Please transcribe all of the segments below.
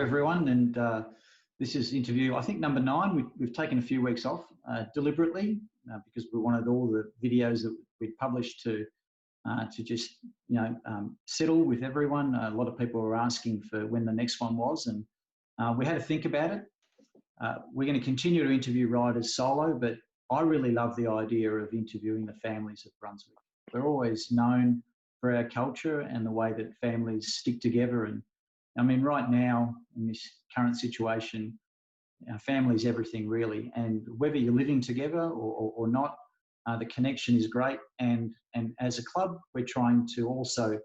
everyone, and this is interview, I think, number 9. We've taken a few weeks off deliberately because we wanted all the videos that we'd published to just, settle with everyone. A lot of people were asking for when the next one was, and we had to think about it. We're going to continue to interview riders solo, but I really love the idea of interviewing the families of Brunswick. We're always known for our culture and the way that families stick together. And I mean, right now in this current situation, family is everything really. And whether you're living together or not, the connection is great. And as a club, we're trying to also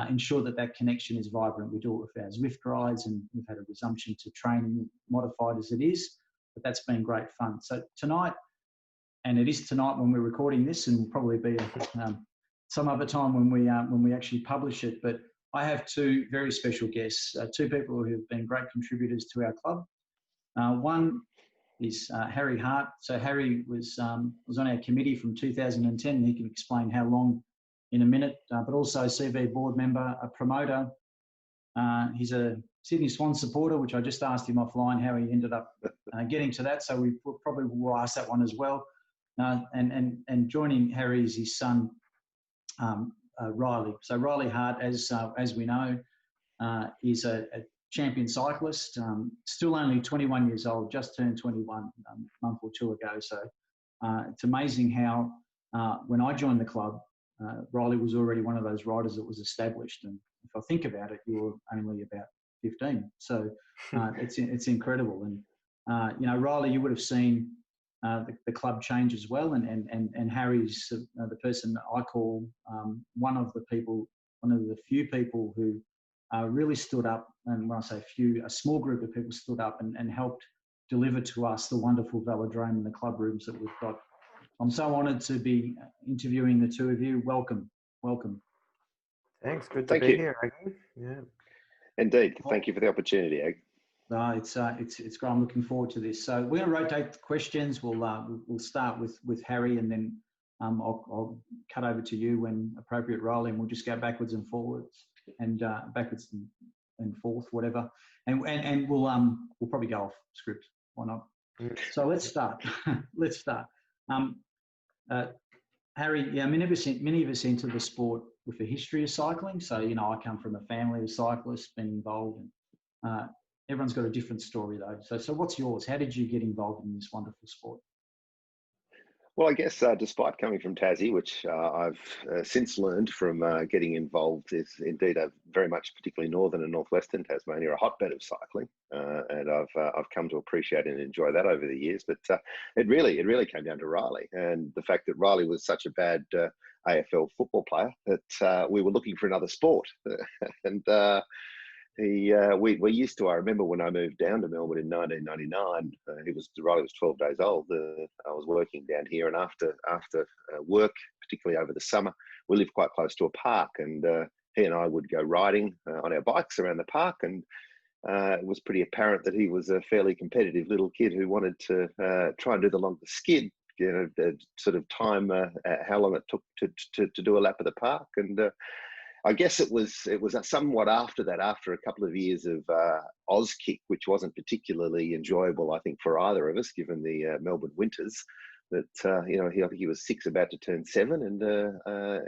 ensure that that connection is vibrant. We do it with our Zwift rides, and we've had a resumption to training, modified as it is, but that's been great fun. So tonight, and it is tonight when we're recording this, and will probably be some other time when we actually publish it. But I have 2 very special guests, 2 people who have been great contributors to our club. One is Harry Hart. So Harry was on our committee from 2010. And he can explain how long in a minute, but also CV board member, a promoter. He's a Sydney Swans supporter, which I just asked him offline how he ended up getting to that. So we probably will ask that one as well. And joining Harry is his son, Riley. So Riley Hart, as we know, is a champion cyclist, still only 21 years old, just turned 21 a month or 2 ago. So it's amazing how when I joined the club, Riley was already one of those riders that was established. And if I think about it, you were only about 15. So it's incredible. And, Riley, you would have seen the club change as well. And Harry's the person I call one of the few people who really stood up. And when I say few, a small group of people stood up and helped deliver to us the wonderful velodrome and the club rooms that we've got. I'm so honoured to be interviewing the 2 of you. Welcome. Thanks. Good to be here. Yeah. Indeed. Thank you for the opportunity, Ag. No, it's great. I'm looking forward to this. So we're going to rotate the questions. We'll start with Harry, and then I'll cut over to you when appropriate, Riley, and we'll just go backwards and forwards and backwards and forth, whatever. And we'll probably go off script. Why not? So let's start. Harry, many of us enter the sport with a history of cycling. So, I come from a family of cyclists, been involved, and everyone's got a different story though. So what's yours? How did you get involved in this wonderful sport? Well, I guess despite coming from Tassie, which I've since learned from getting involved, is indeed a very much, particularly northern and northwestern Tasmania, a hotbed of cycling, and I've come to appreciate and enjoy that over the years. But it really came down to Riley, and the fact that Riley was such a bad AFL football player that we were looking for another sport, and. We used to. I remember when I moved down to Melbourne in 1999. Riley was 12 days old. I was working down here, and after work, particularly over the summer, we lived quite close to a park, and he and I would go riding on our bikes around the park, and it was pretty apparent that he was a fairly competitive little kid who wanted to try and do the longest skid. The sort of time, how long it took to do a lap of the park, and. I guess it was somewhat after that, after a couple of years of Auskick, which wasn't particularly enjoyable, I think, for either of us, given the Melbourne winters, that, I think he was 6, about to turn 7, and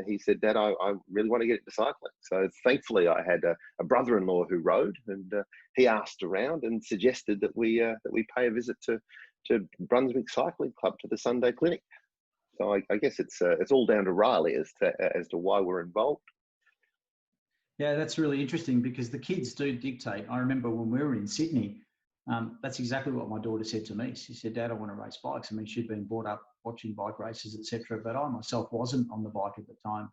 he said, Dad, I really want to get into cycling. So thankfully I had a brother-in-law who rode, and he asked around and suggested that we pay a visit to Brunswick Cycling Club, to the Sunday clinic. So I guess it's all down to Riley as to why we're involved. Yeah, that's really interesting because the kids do dictate. I remember when we were in Sydney, that's exactly what my daughter said to me. She said, Dad, I want to race bikes. I mean, she'd been brought up watching bike races, etc. But I myself wasn't on the bike at the time.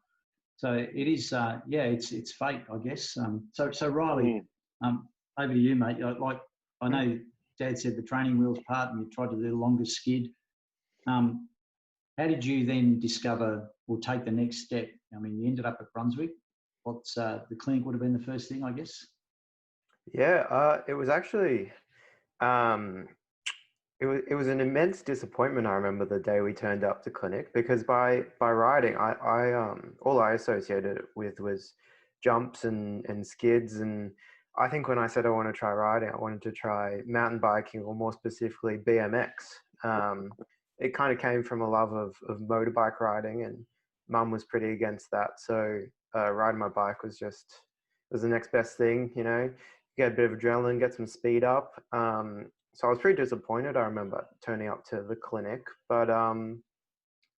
So it is, it's fate, I guess. So Riley, over to you, mate. Like, I know Dad said the training wheels part and you tried to do the longest skid. How did you then discover or take the next step? I mean, you ended up at Brunswick. What's the clinic would have been the first thing, I guess? Yeah, it was actually, it was an immense disappointment. I remember the day we turned up to clinic, because by riding, I all I associated it with was jumps and skids, and I think when I said I want to try riding, I wanted to try mountain biking, or more specifically BMX. It kind of came from a love of motorbike riding, and mum was pretty against that. So riding my bike was the next best thing, you know. Get a bit of adrenaline, get some speed up. So I was pretty disappointed. I remember turning up to the clinic, but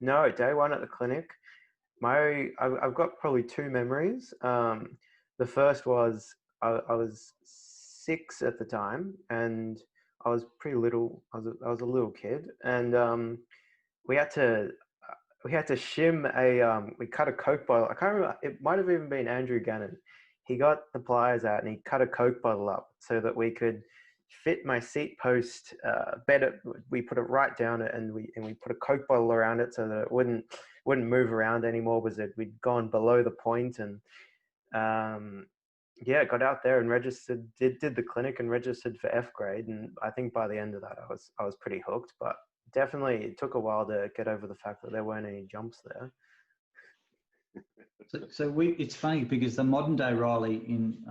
no, day one at the clinic, I've got probably two memories. The first was I was 6 at the time, and I was pretty little. I was a little kid, and we had to we had to shim we cut a Coke bottle. I can't remember. It might have even been Andrew Gannon. He got the pliers out and he cut a Coke bottle up so that we could fit my seat post better. We put it right down it, and we put a Coke bottle around it so that it wouldn't move around anymore, because we'd gone below the point. And yeah, got out there and registered, did the clinic and registered for F grade. And I think by the end of that, I was pretty hooked. But definitely it took a while to get over the fact that there weren't any jumps there. It's funny because the modern day Riley,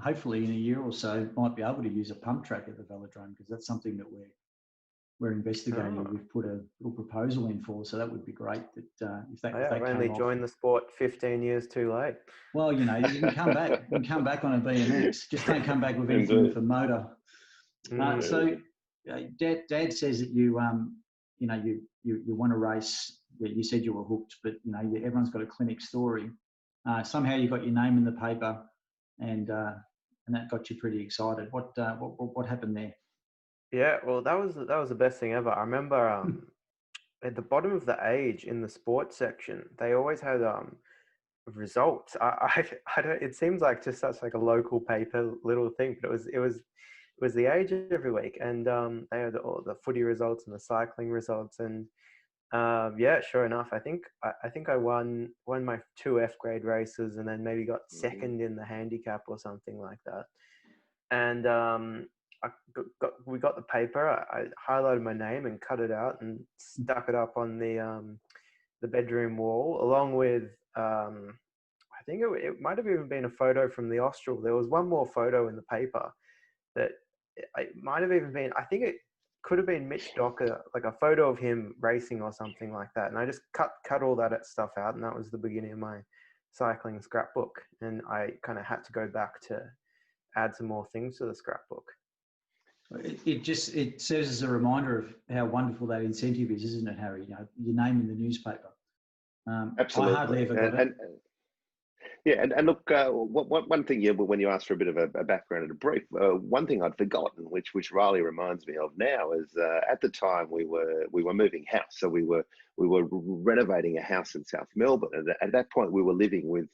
hopefully in a year or so, might be able to use a pump track at the velodrome, because that's something that we're investigating. Oh. We've put a little proposal in for, so that would be great. That if that I've only joined the sport 15 years too late. Well, you know, you can come back. You can come back on a BMX. Just don't come back with anything for motor. So, Dad says that you want to race. Yeah, you said you were hooked, but you know, everyone's got a clinic story. Somehow you got your name in the paper, and that got you pretty excited. What happened there? Yeah, well, that was the best thing ever. I remember at the bottom of the age in the sports section, they always had results. I don't. It seems like just such like a local paper little thing, but it was the age every week, and they had all the footy results and the cycling results, and yeah, sure enough, I think I won my 2 F grade races, and then maybe got second in the handicap or something like that. And we got the paper. I highlighted my name and cut it out and stuck it up on the bedroom wall, along with I think it might have even been a photo from the Austral. There was one more photo in the paper that it might have even been. I think it could have been Mitch Docker, like a photo of him racing or something like that. And I just cut all that stuff out, and that was the beginning of my cycling scrapbook. And I kind of had to go back to add some more things to the scrapbook. It serves as a reminder of how wonderful that incentive is, isn't it, Harry? You know, your name in the newspaper. Absolutely. I hardly ever got it. Yeah, and look, one thing, when you asked for a bit of a background and a brief, one thing I'd forgotten, which Riley reminds me of now, is at the time we were moving house, so we were renovating a house in South Melbourne, and at that point we were living with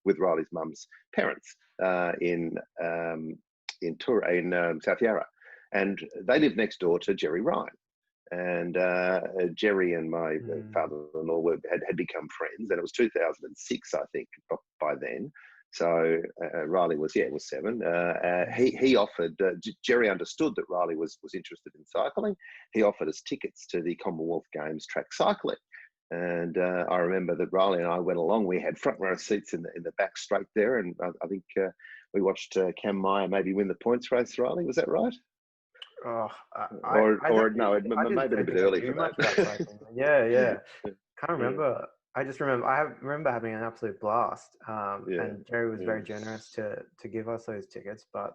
with Riley's mum's parents in South Yarra, and they lived next door to Jerry Ryan. And Jerry and my father-in-law had become friends, and it was 2006, I think, by then. So Riley was 7. He offered. Jerry understood that Riley was interested in cycling. He offered us tickets to the Commonwealth Games track cycling, and I remember that Riley and I went along. We had front row seats in the back straight there, and I think we watched Cam Meyer maybe win the points race. Riley, was that right? Oh, no, it may be a bit early for that. Yeah. Can't remember. I just remember I remember having an absolute blast. And Jerry was very generous to give us those tickets. But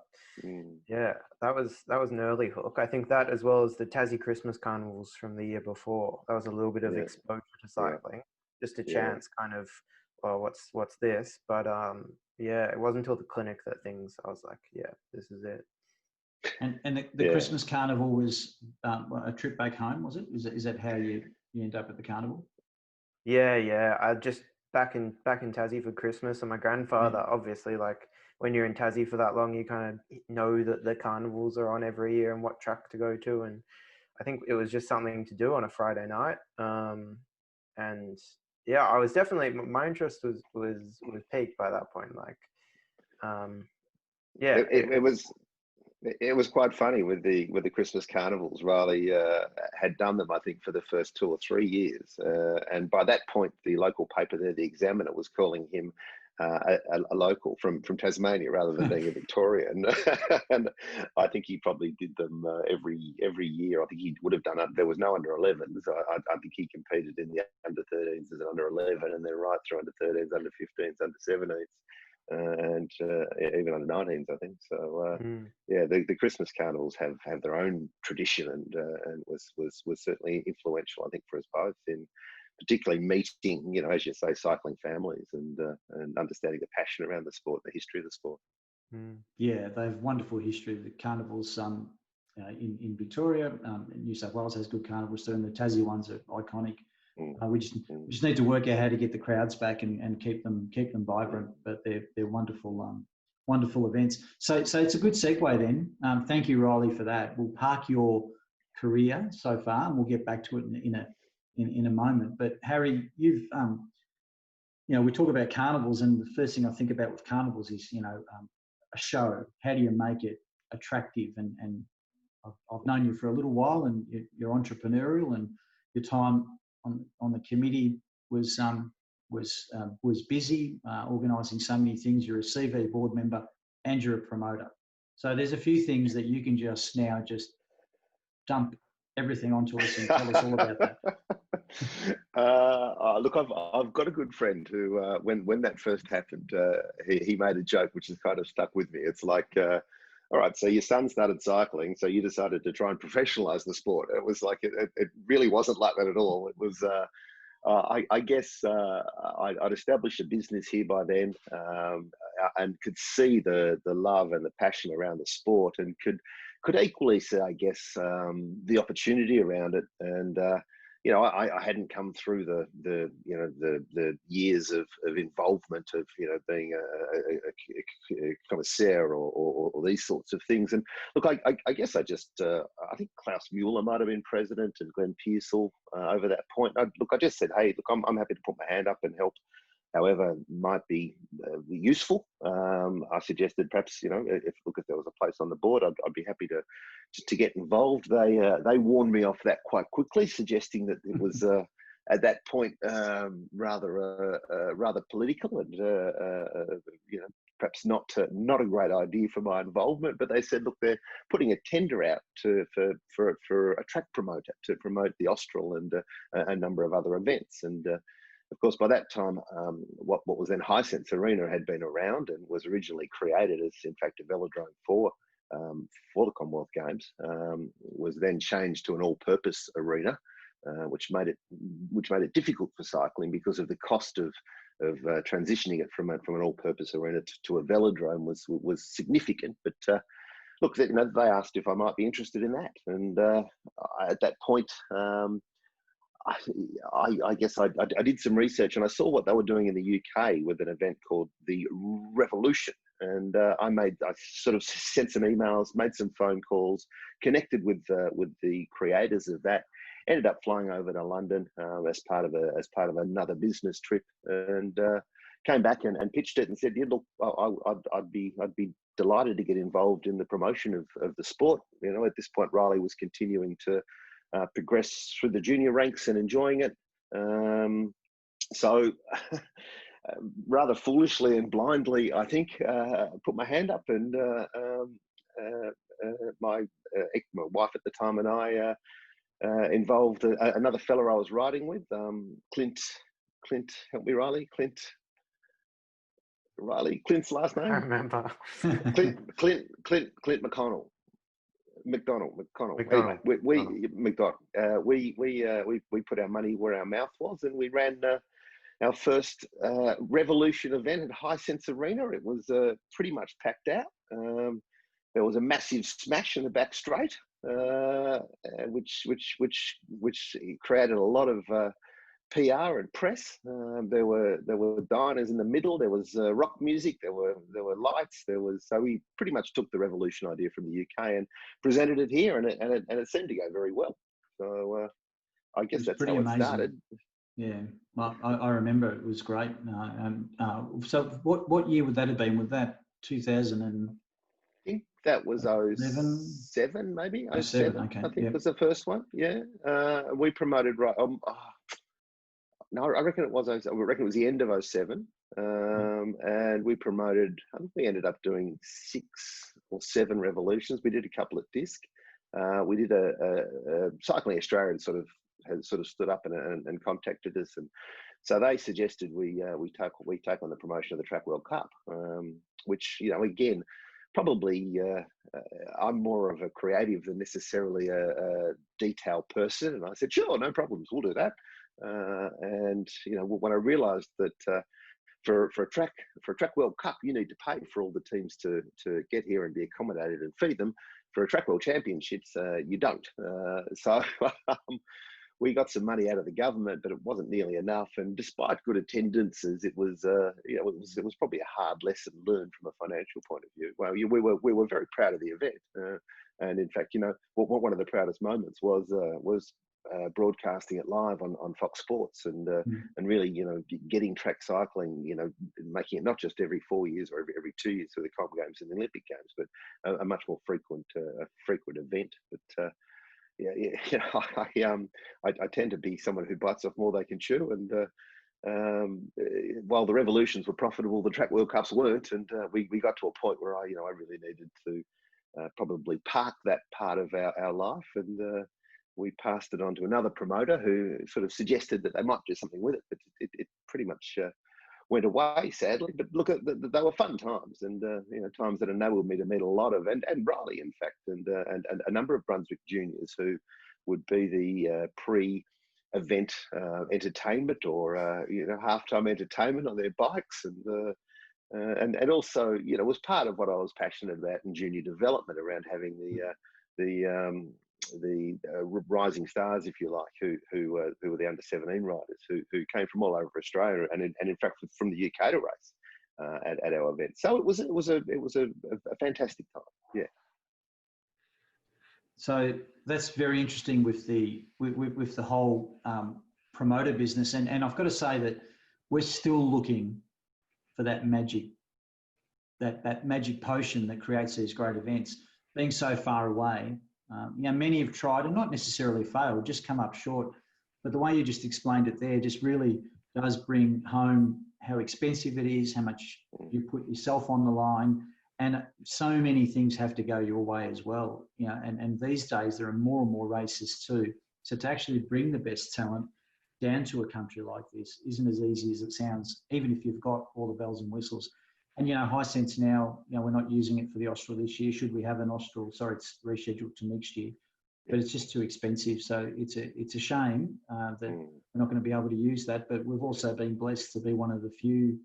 yeah, that was an early hook. I think that, as well as the Tassie Christmas Carnivals from the year before, that was a little bit of exposure to cycling, just a chance, kind of. Well, what's this? But yeah, it wasn't until the clinic that I was like, yeah, this is it. And the Christmas Carnival was a trip back home, was it? Is that how you end up at the carnival? Yeah. I just back in Tassie for Christmas, and my grandfather, obviously, like when you're in Tassie for that long, you kind of know that the carnivals are on every year and what track to go to. And I think it was just something to do on a Friday night. And yeah, I was definitely, my interest was peaked by that point. Like, yeah, It was quite funny with the Christmas carnivals. Riley had done them, I think, for the first 2 or 3 years, and by that point, the local paper there, the Examiner, was calling him a local from Tasmania rather than being a Victorian. And I think he probably did them every year. I think he would have done it. There was no under 11s. I think he competed in the under 13s as an under 11, and then right through under 13s, under 15s, under 17s. And even under 19s, I think. So yeah, the Christmas carnivals have their own tradition, and was certainly influential, I think, for us both in particularly meeting, as you say, cycling families and understanding the passion around the sport, the history of the sport. Yeah, they have wonderful history. The carnivals in Victoria, New South Wales has good carnivals too, and the Tassie ones are iconic. We just need to work out how to get the crowds back and keep them vibrant. But they're wonderful wonderful events. So it's a good segue then. Thank you, Riley, for that. We'll park your career so far, and we'll get back to it in a moment. But Harry, you've we talk about carnivals, and the first thing I think about with carnivals is a show. How do you make it attractive? And I've known you for a little while, and you're entrepreneurial, and your time on the committee was busy organising so many things. You're a CV board member and you're a promoter. So there's a few things that you can just dump everything onto us and tell us all about that. Look, I've got a good friend who, when that first happened, he made a joke which has kind of stuck with me. It's like, all right, so your son started cycling, so you decided to try and professionalize the sport. It was like, it really wasn't like that at all. It was, I guess I'd established a business here by then, and could see the love and the passion around the sport, and could equally see, I guess, the opportunity around it. And I hadn't come through the years of involvement of being a commissaire or these sorts of things. And look, I guess I think Klaus Mueller might have been president and Glenn Pearsall over that point. I just said, hey, look, I'm happy to put my hand up and help however might be useful. I suggested perhaps, if there was a place on the board, I'd be happy to get involved. They warned me off that quite quickly, suggesting that it was at that point rather political and perhaps not a great idea for my involvement. But they said, look, they're putting a tender out for a track promoter to promote the Austral and a number of other events. And of course, by that time, what was then Hisense Arena had been around and was originally created as, in fact, a velodrome for the Commonwealth Games, was then changed to an all-purpose arena, which made it difficult for cycling because of the cost of transitioning it from an all-purpose arena to a velodrome was significant. But look, they asked if I might be interested in that, and at that point. I guess I did some research, and I saw what they were doing in the UK with an event called the Revolution. And I sort of sent some emails, made some phone calls, connected with the creators of that. Ended up flying over to London as part of another business trip, and came back and pitched it and said, yeah, look, I'd be delighted to get involved in the promotion of the sport. At this point, Riley was continuing to progress through the junior ranks and enjoying it. So rather foolishly and blindly, I think, put my hand up, and my wife at the time and I involved another fellow I was riding with, Clint, help me, Riley, Clint's last name? I remember. Clint McConnell. McDonald. We put our money where our mouth was, and we ran our first Revolution event at Hisense Arena. It was pretty much packed out. There was a massive smash in the back straight, which created a lot of PR and press. There were diners in the middle. There was rock music. There were lights. So we pretty much took the Revolution idea from the UK and presented it here, and it seemed to go very well. So I guess that's how it started. Yeah, well, I remember it was great. So what year would that have been? Was that 2000 and? I think that was 07 maybe. 07, okay. I think was the first one. Yeah, we promoted right. No, I reckon it was the end of 07. and we promoted, I think we ended up doing 6 or 7 revolutions. We did a couple at Disc. We did a Cycling Australia sort of stood up and contacted us, and so they suggested we take on the promotion of the Track World Cup, which, you know, again, probably I'm more of a creative than necessarily a detail person, and I said, sure, no problems, we'll do that. And you know, when I realised that for a track World Cup, you need to pay for all the teams to get here and be accommodated and feed them. For a Track World Championships, you don't. So we got some money out of the government, but it wasn't nearly enough. And despite good attendances, it was it was probably a hard lesson learned from a financial point of view. Well, we were very proud of the event, and in fact, you know, one of the proudest moments was broadcasting it live on Fox Sports, and really, you know, getting track cycling, you know, making it not just every 4 years or every 2 years through the Comm Games and the Olympic Games, but a much more frequent event. But I tend to be someone who bites off more they can chew, and while the revolutions were profitable, the Track World Cups weren't, and we got to a point where I really needed to probably park that part of our life, and we passed it on to another promoter who sort of suggested that they might do something with it, but it pretty much went away, sadly. But look, they were fun times, and you know, times that enabled me to meet a lot of, and Riley, in fact, and a number of Brunswick juniors who would be the pre-event entertainment, or you know, halftime entertainment on their bikes, and also, you know, was part of what I was passionate about in junior development, around having the rising stars, if you like, who were the under-17 riders who came from all over Australia, and in fact from the UK to race at our event. So it was a fantastic time. Yeah. So that's very interesting with the whole promoter business, and I've got to say that we're still looking for that magic potion that creates these great events. Being so far away, you know, many have tried and not necessarily failed, just come up short. But the way you just explained it there just really does bring home how expensive it is, how much you put yourself on the line, and so many things have to go your way as well. You know, and these days there are more and more races too. So to actually bring the best talent down to a country like this isn't as easy as it sounds, even if you've got all the bells and whistles. And, you know, Hisense now, you know, we're not using it for the Austral this year. Should we have an Austral? Sorry, it's rescheduled to next year, but it's just too expensive. So it's a shame that we're not going to be able to use that. But we've also been blessed to be one of the few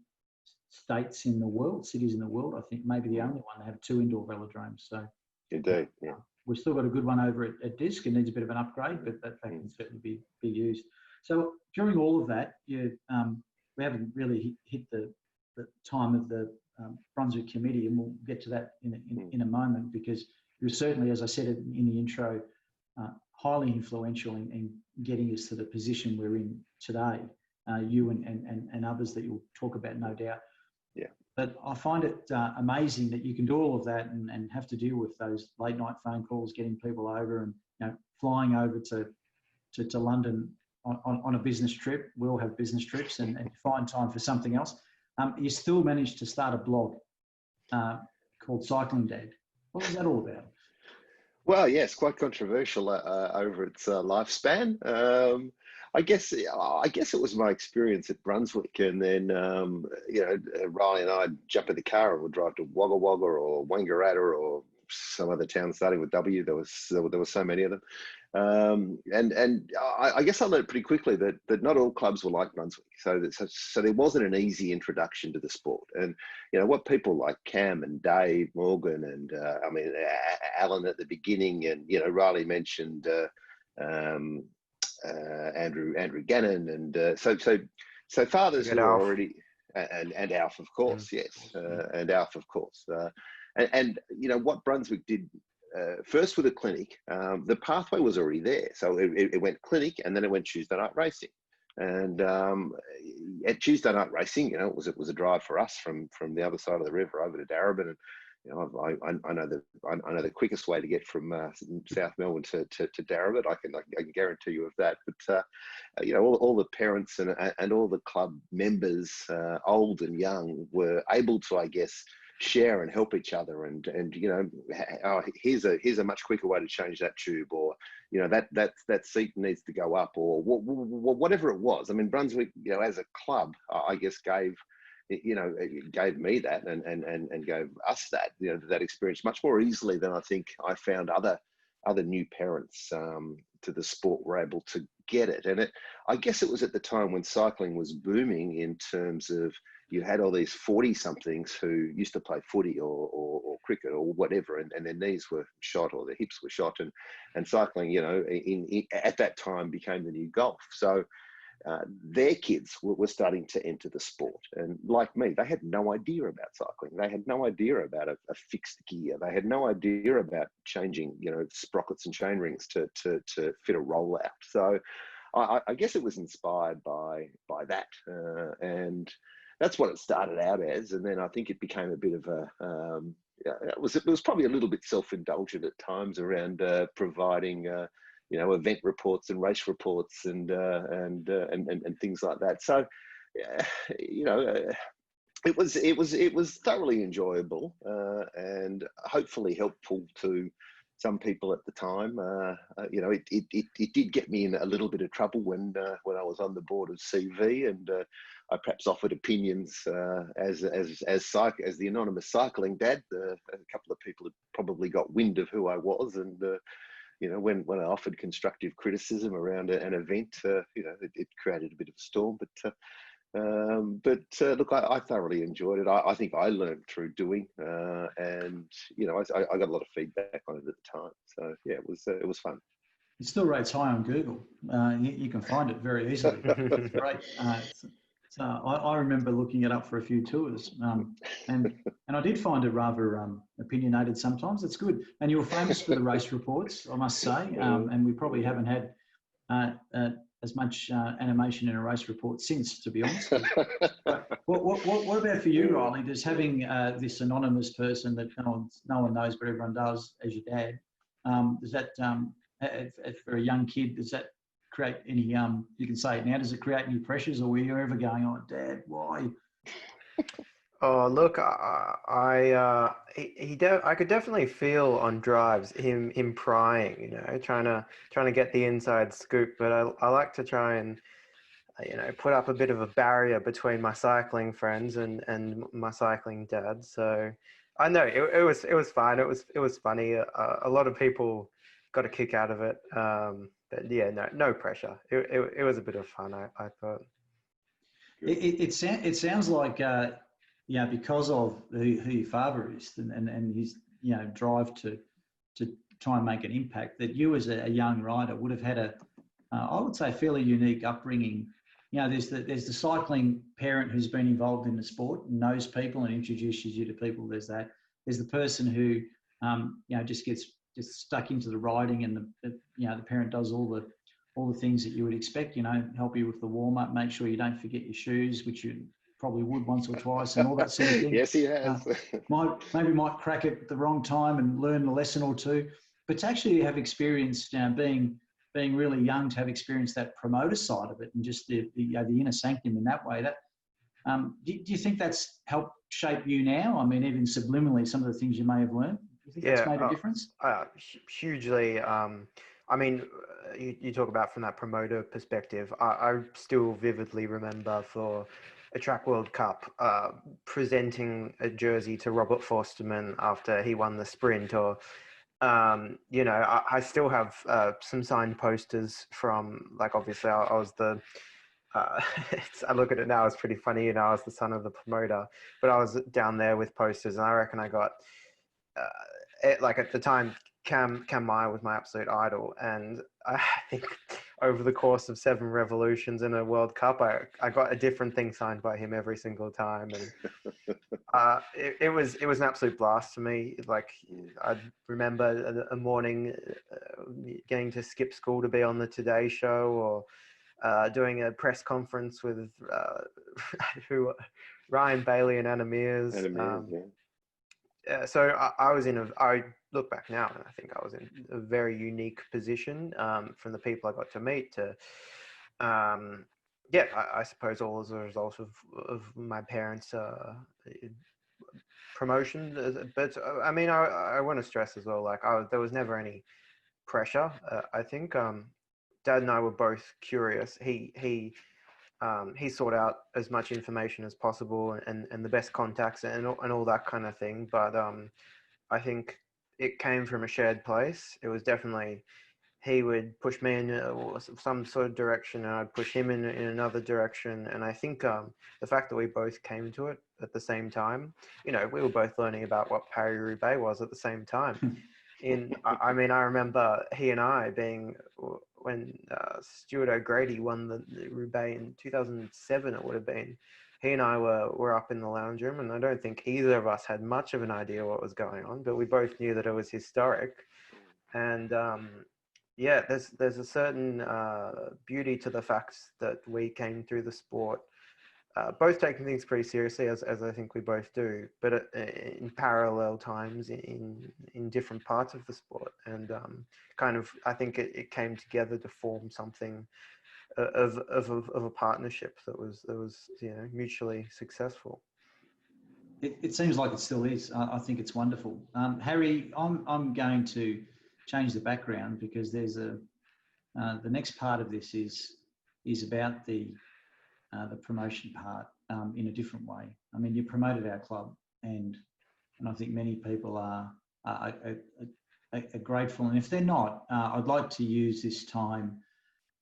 states in the world, cities in the world, I think maybe the only one, to have 2 indoor velodromes. So indeed, yeah. We've still got a good one over at Disc. It needs a bit of an upgrade, but that can certainly be used. So during all of that, we haven't really hit the time of the Brunswick Committee, and we'll get to that in a moment, because you're certainly, as I said in the intro, highly influential in getting us to the position we're in today, you and others that you'll talk about, no doubt. Yeah. But I find it amazing that you can do all of that and have to deal with those late night phone calls, getting people over, and, you know, flying over to London on a business trip. We all have business trips, and find time for something else. You still managed to start a blog called Cycling Dad. What was that all about? Well, yes, quite controversial over its lifespan. I guess it was my experience at Brunswick, and then you know, Riley and I jump in the car and we'd drive to Wagga Wagga or Wangaratta or some other town starting with W. There was so many of them, and I guess I learned pretty quickly that not all clubs were like Brunswick. So there wasn't an easy introduction to the sport. And you know, what people like Cam and Dave Morgan and I mean Alan at the beginning, and you know, Riley mentioned Andrew Gannon, and so fathers who are already, and Alf, of course, yes, and Alf, of course. And you know what Brunswick did first with a clinic, the pathway was already there. So it went clinic, and then it went Tuesday night racing. And at Tuesday night racing, you know, it was a drive for us from the other side of the river over to Darebin, I know the quickest way to get from South Melbourne to Darabit. I can guarantee you of that. But all the parents and all the club members, old and young, were able to, I guess, share and help each other. And here's a much quicker way to change that tube, or that seat needs to go up, or whatever it was. I mean, Brunswick, as a club, I guess gave me that and gave us that, that experience much more easily than I think I found other new parents to the sport were able to get it. And I guess it was at the time when cycling was booming, in terms of you had all these 40-somethings who used to play footy or cricket or whatever, and their knees were shot or their hips were shot, and cycling, at that time became the new golf. So their kids were starting to enter the sport, and like me, they had no idea about cycling. They had no idea about a fixed gear. They had no idea about changing, sprockets and chain rings to fit a rollout. So I guess it was inspired by that, and that's what it started out as. And then I think it became a bit of a it was probably a little bit self-indulgent at times around providing event reports and race reports and things like that. So it was thoroughly enjoyable and hopefully helpful to some people at the time. It did get me in a little bit of trouble when I was on the board of CV, and I perhaps offered opinions as the anonymous cycling dad. A couple of people had probably got wind of who I was, and when I offered constructive criticism around an event, it created a bit of a storm. But look, I thoroughly enjoyed it. I think I learned through doing, and I got a lot of feedback on it at the time. So yeah, it was fun. It still rates high on Google. You can find it very easily. It's great. So I remember looking it up for a few tours, and I did find it rather opinionated sometimes. It's good. And you were famous for the race reports, I must say, and we probably haven't had as much animation in a race report since, to be honest. But what about for you, Riley? Does having this anonymous person that no one knows but everyone does, as your dad, does that for a young kid, does that create any you can say it now, does it create any pressures, or were you ever going, oh Dad, why? Oh look, I could definitely feel on drives him prying, trying to get the inside scoop. But I like to try and put up a bit of a barrier between my cycling friends and my cycling dad. So I know it was fine. It was funny. A lot of people got a kick out of it. But yeah, no pressure. It was a bit of fun, I thought. It sounds like because of who your father is and his drive to try and make an impact, that you as a young rider would have had I would say fairly unique upbringing. There's the cycling parent who's been involved in the sport and knows people and introduces you to people. There's the person who just gets stuck into the riding, and the parent does all the things that you would expect, help you with the warm up, make sure you don't forget your shoes, which you probably would once or twice, and all that sort of thing. Yes, he has. might crack it at the wrong time and learn a lesson or two, but to actually have experienced being really young, to have experienced that promoter side of it, and just the inner sanctum in that way. That do you think that's helped shape you now? I mean, even subliminally, some of the things you may have learned. Do you think that's made a difference? Hugely. I mean, you talk about from that promoter perspective. I still vividly remember for a Track World Cup presenting a jersey to Robert Forsterman after he won the sprint, or I still have some signed posters from, like, obviously I was the I look at it now, it's pretty funny, I was the son of the promoter, but I was down there with posters, and I reckon I got at the time Cam Meyer was my absolute idol, and I think over the course of 7 revolutions in a World Cup, I got a different thing signed by him every single time, and it was an absolute blast for me. Like, I remember a morning getting to skip school to be on the Today Show, or doing a press conference with Ryan Bailey and Anna Mears. So I look back now and I think I was in a very unique position, from the people I got to meet to, yeah, I suppose all as a result of my parents' promotion. But I mean, I want to stress as well, like there was never any pressure. I think Dad and I were both curious. He sought out as much information as possible and the best contacts and all that kind of thing. But I think it came from a shared place. It was definitely, he would push me in some sort of direction and I'd push him in another direction. And I think the fact that we both came to it at the same time, we were both learning about what Paris-Roubaix was at the same time. I mean, I remember he and I being, when Stuart O'Grady won the Roubaix in 2007, it would have been, he and I were up in the lounge room, and I don't think either of us had much of an idea what was going on, but we both knew that it was historic. And yeah, there's a certain beauty to the fact that we came through the sport, both taking things pretty seriously, as I think we both do, but in parallel times in different parts of the sport. And kind of, I think it came together to form something of a partnership that was mutually successsul. It seems like it still is. I think it's wonderful. Harry, I'm going to change the background because there's the next part of this is about the promotion part in a different way. I mean, you promoted our club, and I think many people are grateful. And if they're not, I'd like to use this time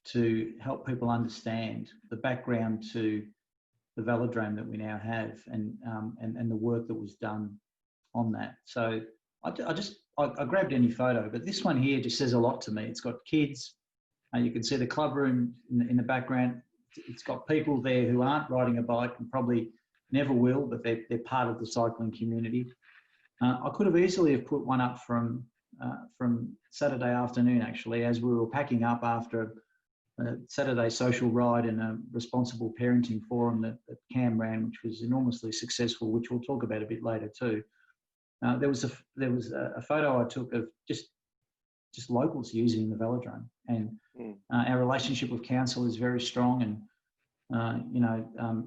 to help people understand the background to the velodrome that we now have, and the work that was done on that. So I grabbed any photo, but this one here just says a lot to me. It's got kids. You can see the club room in the background. It's got people there who aren't riding a bike and probably never will, but they're part of the cycling community. I could have easily have put one up from Saturday afternoon, actually, as we were packing up after a Saturday social ride and a responsible parenting forum that Cam ran, which was enormously successful, which we'll talk about a bit later too. There was a photo I took of just locals using the velodrome, and our relationship with council is very strong. And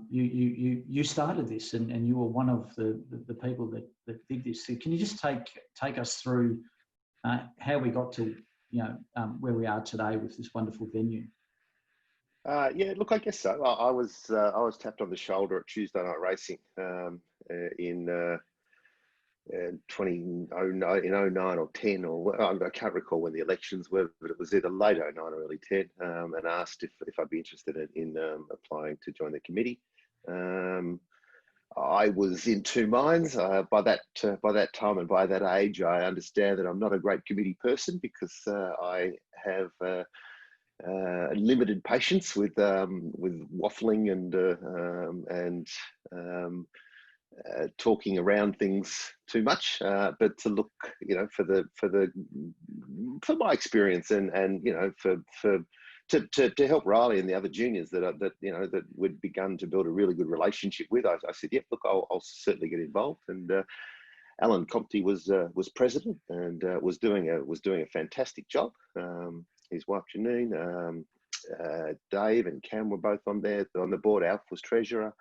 you started this, and you were one of the people that did this. So can you just take us through how we got to where we are today with this wonderful venue? Yeah, look, I guess so. I was tapped on the shoulder at Tuesday Night Racing in 2009 or 10, or I can't recall when the elections were, but it was either late 09 or early 10, and asked if I'd be interested in applying to join the committee. I was in two minds. By that time and by that age, I understand that I'm not a great committee person because I have limited patience with waffling and talking around things too much. But to look, for my experience and to help Riley and the other juniors that we'd begun to build a really good relationship with, I said, "Yep, look, I'll certainly get involved." And Alan Compte was president and was doing a fantastic job. His wife Janine, Dave and Cam were both on the board. Alf was treasurer.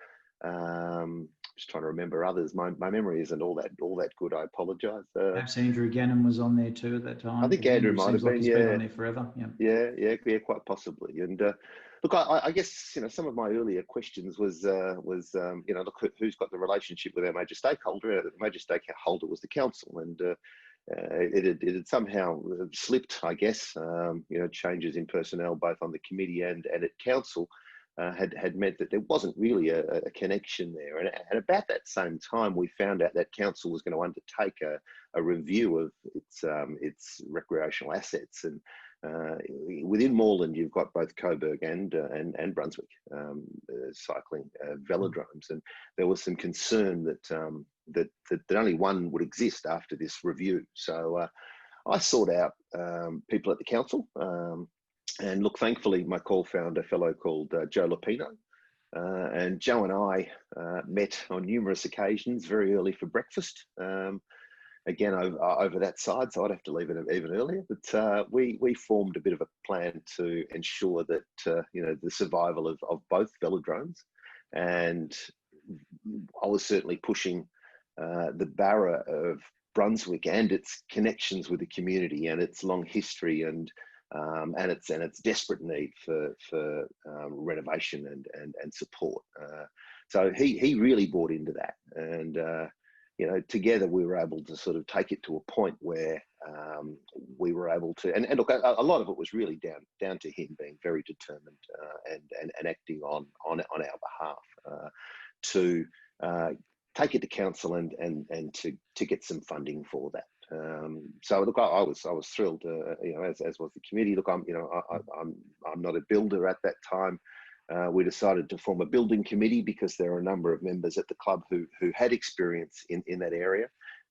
Just trying to remember others. My memory isn't all that good. I apologise. Perhaps Andrew Gannon was on there too at that time. I think Andrew might have been. He's been on there forever. Yeah, quite possibly. And look, I guess some of my earlier questions was look, who's got the relationship with our major stakeholder? The major stakeholder was the council, and it had somehow slipped, I guess. Changes in personnel both on the committee and at council had meant that there wasn't really a connection there. And about that same time, we found out that council was going to undertake a review of its recreational assets. And within Moreland, you've got both Coburg and Brunswick cycling velodromes, and there was some concern that only one would exist after this review. So I sought out people at the council. And look, thankfully, my call found a fellow called Joe Lapino. And Joe and I met on numerous occasions very early for breakfast. again over that side, so I'd have to leave it even earlier. But we formed a bit of a plan to ensure that the survival of both velodromes, and I was certainly pushing the Barra of Brunswick and its connections with the community and its long history and its desperate need for renovation and support. So he really bought into that, and together we were able to sort of take it to a point where we were able to, and look, a lot of it was really down to him being very determined and acting on our behalf to take it to council and to get some funding for that. So look, I was thrilled, as was the committee. Look, I'm not a builder at that time. We decided to form a building committee because there are a number of members at the club who had experience in that area.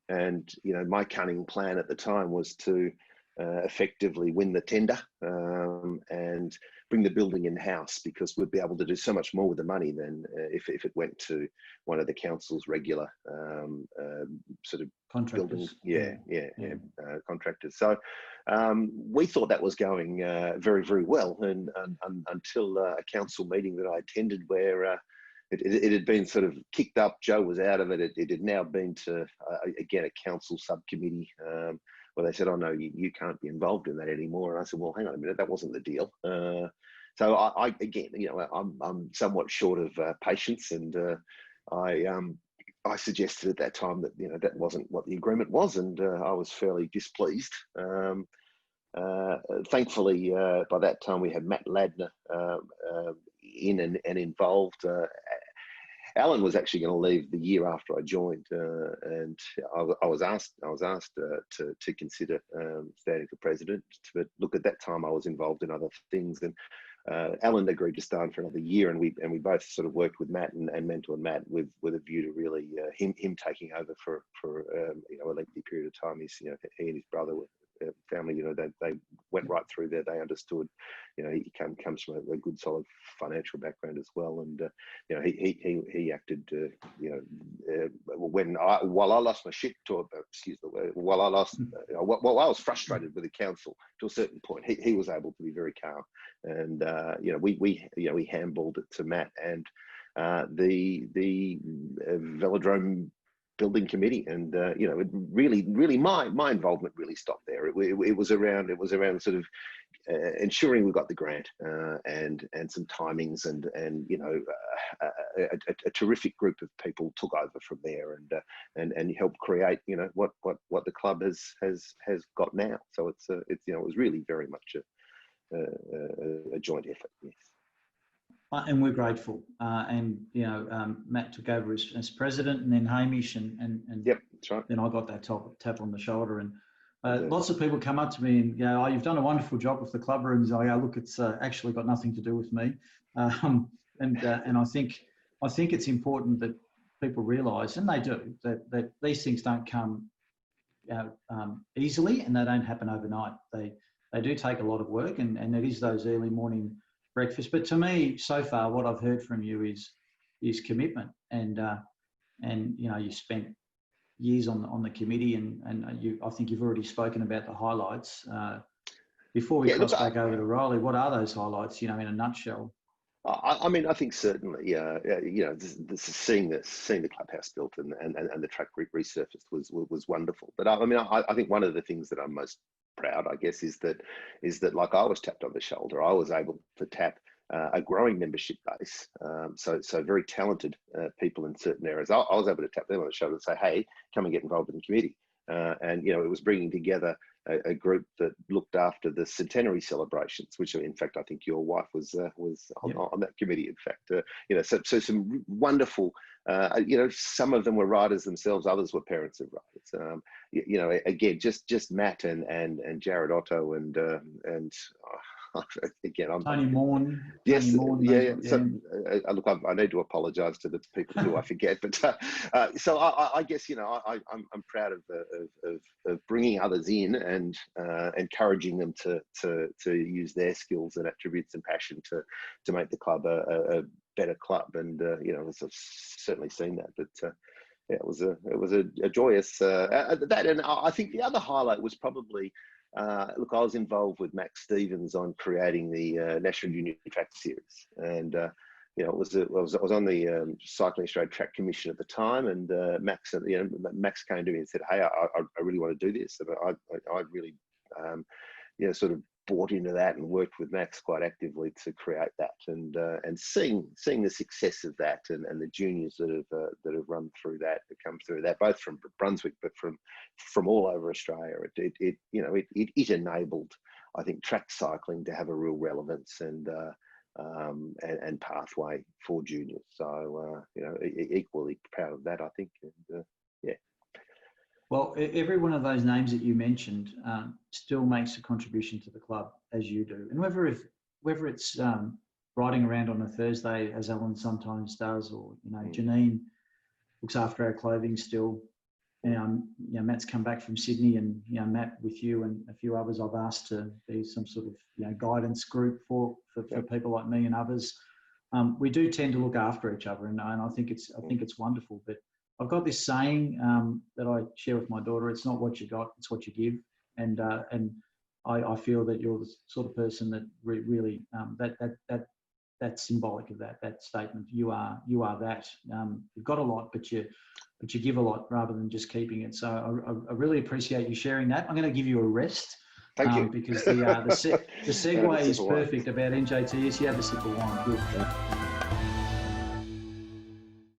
And, my cunning plan at the time was to effectively win the tender and bring the building in-house, because we'd be able to do so much more with the money than if it went to one of the council's regular sort of Contractors. building, contractors. So we thought that was going very, very well, and until a council meeting that I attended where it had been sort of kicked up. Joe was out of it. It had now been to, again, a council subcommittee where they said, oh, no, you can't be involved in that anymore. And I said, well, hang on a minute, that wasn't the deal. So I again, I'm somewhat short of patience, and I suggested at that time that, that wasn't what the agreement was, and I was fairly displeased. Thankfully, by that time we had Matt Ladner in and involved. Alan was actually going to leave the year after I joined, and I was asked to consider standing for president. But look, at that time I was involved in other things, and Alan agreed to stay on for another year, and we both sort of worked with Matt and mentored Matt with a view to really him taking over for a lengthy period of time. He and his brother were family, they went right through there. They understood, he comes from a good solid financial background as well, and he acted, while I lost my shit while I was frustrated with the council to a certain point, he was able to be very calm, and we handballed it to Matt and the velodrome building committee, and it really my involvement really stopped there. It was around sort of ensuring we got the grant and some timings, and a terrific group of people took over from there and helped create what the club has got now. So it was really very much a joint effort. Yes. And we're grateful. Matt took over as president, and then Hamish, and yep, that's right. Then I got that tap on the shoulder, and lots of people come up to me and go, "Oh, you've done a wonderful job with the club rooms." I go, "Look, it's actually got nothing to do with me," and I think it's important that people realise, and they do, that these things don't come easily, and they don't happen overnight. They do take a lot of work, and it is those early morning breakfast. But to me, so far, what I've heard from you is commitment, and you spent years on the committee, and I think you've already spoken about the highlights. Before we cross back over to Riley, what are those highlights? In a nutshell. I mean, I think certainly, this is seeing the clubhouse built and the track resurfaced was wonderful. But I think one of the things that I'm most proud, I guess, is that like I was tapped on the shoulder, I was able to tap a growing membership base. So very talented people in certain areas. I was able to tap them on the shoulder and say, hey, come and get involved in the committee. And it was bringing together a group that looked after the centenary celebrations, which in fact I think your wife was on that committee. In fact, so some wonderful. Some of them were writers themselves, others were parents of writers. Again, just Matt and Jared Otto and again, Tony Morn. Yes, Tony Morn, yeah. So, look, I need to apologise to the people who I forget, but so I guess I'm proud of bringing others in and encouraging them to use their skills and attributes and passion to make the club a better club, and I've certainly seen that. But yeah, it was a joyous that, and I think the other highlight was probably. Look, I was involved with Max Stevens on creating the National Junior Track Series, and you know, I was on the Cycling Australia Track Commission at the time, and Max came to me and said, "Hey, I really want to do this." And I really, you know, sort of bought into that and worked with Max quite actively to create that, and seeing the success of that, and the juniors that have run through that, come through that, both from Brunswick but from all over Australia, it you know, it enabled, I think, track cycling to have a real relevance and pathway for juniors. So you know, equally proud of that, I think, and yeah. Well, every one of those names that you mentioned still makes a contribution to the club, as you do. And whether it's riding around on a Thursday, as Alan sometimes does, or, you know, Janine looks after our clothing still. You know, Matt's come back from Sydney, and, you know, Matt, with you and a few others, I've asked to be some sort of, you know, guidance group for people like me and others. We do tend to look after each other, and I think it's wonderful. But I've got this saying that I share with my daughter: "It's not what you got, it's what you give." And I feel that you're the sort of person that really that's symbolic of that statement. You are that. You've got a lot, but you give a lot rather than just keeping it. So I really appreciate you sharing that. I'm going to give you a rest. Thank you. Because the segue is perfect about NJTS. You have a sip of wine. Good.